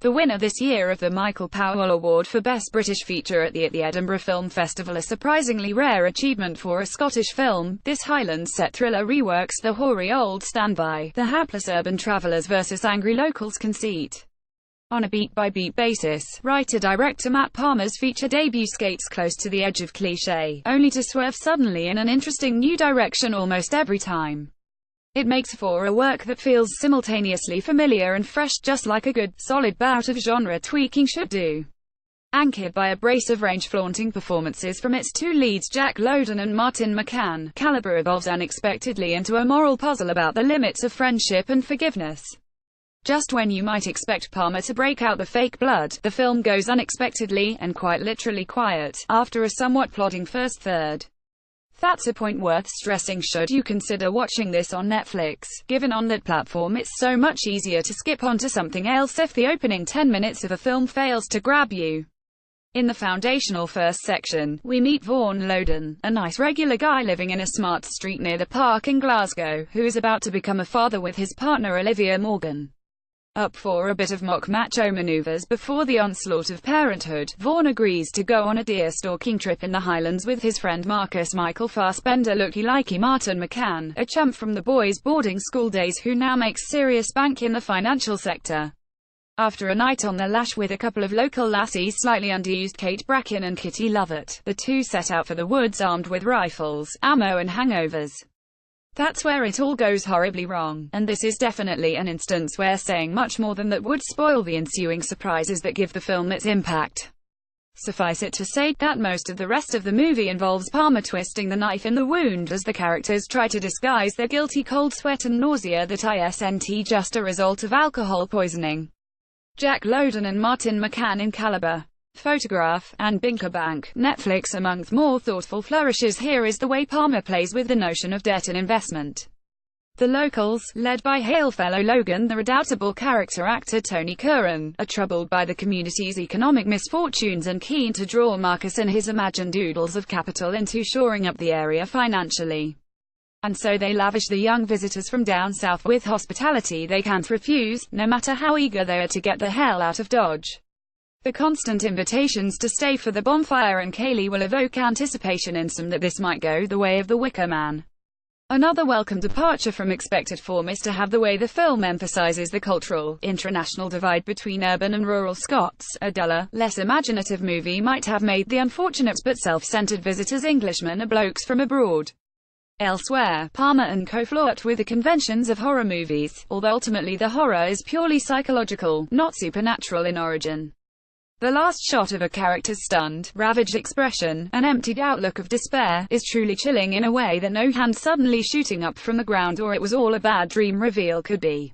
The winner this year of the Michael Powell Award for Best British Feature at the Edinburgh Film Festival, a surprisingly rare achievement for a Scottish film. This Highlands set thriller reworks the hoary old standby, the hapless urban travellers versus angry locals conceit. On a beat-by-beat basis, writer-director Matt Palmer's feature debut skates close to the edge of cliché, only to swerve suddenly in an interesting new direction almost every time. It makes for a work that feels simultaneously familiar and fresh, just like a good, solid bout of genre tweaking should do. Anchored by a brace of range-flaunting performances from its two leads Jack Lowden and Martin McCann, Calibre evolves unexpectedly into a moral puzzle about the limits of friendship and forgiveness. Just when you might expect Palmer to break out the fake blood, the film goes unexpectedly, and quite literally quiet, after a somewhat plodding first third. That's a point worth stressing should you consider watching this on Netflix. Given on that platform, it's so much easier to skip on to something else if the opening 10 minutes of a film fails to grab you. In the foundational first section, we meet Vaughan Lowden, a nice regular guy living in a smart street near the park in Glasgow, who is about to become a father with his partner Olivia Morgan. Up for a bit of mock macho maneuvers before the onslaught of parenthood, Vaughan agrees to go on a deer-stalking trip in the Highlands with his friend Marcus Michael Fassbender looky-likey Martin McCann, a chump from the boys' boarding school days who now makes serious bank in the financial sector. After a night on the lash with a couple of local lassies, slightly underused Kate Bracken and Kitty Lovett, the two set out for the woods armed with rifles, ammo and hangovers. That's where it all goes horribly wrong, and this is definitely an instance where saying much more than that would spoil the ensuing surprises that give the film its impact. Suffice it to say, that most of the rest of the movie involves Palmer twisting the knife in the wound as the characters try to disguise their guilty cold sweat and nausea that isn't just a result of alcohol poisoning. Jack Lowden and Martin McCann in Calibre, Photograph, and Binkerbank, Netflix. Among more thoughtful flourishes here is the way Palmer plays with the notion of debt and investment. The locals, led by hailfellow Logan, the redoubtable character actor Tony Curran, are troubled by the community's economic misfortunes and keen to draw Marcus and his imagined oodles of capital into shoring up the area financially. And so they lavish the young visitors from down south with hospitality they can't refuse, no matter how eager they are to get the hell out of Dodge. The constant invitations to stay for the bonfire and Kaylee will evoke anticipation in some that this might go the way of The Wicker Man. Another welcome departure from expected form is to have the way the film emphasizes the cultural, international divide between urban and rural Scots. A duller, less imaginative movie might have made the unfortunate but self-centered visitors Englishmen or blokes from abroad. Elsewhere, Palmer and co flirt with the conventions of horror movies, although ultimately the horror is purely psychological, not supernatural in origin. The last shot of a character's stunned, ravaged expression, an emptied outlook of despair, is truly chilling in a way that no hand suddenly shooting up from the ground or it was all a bad dream reveal could be.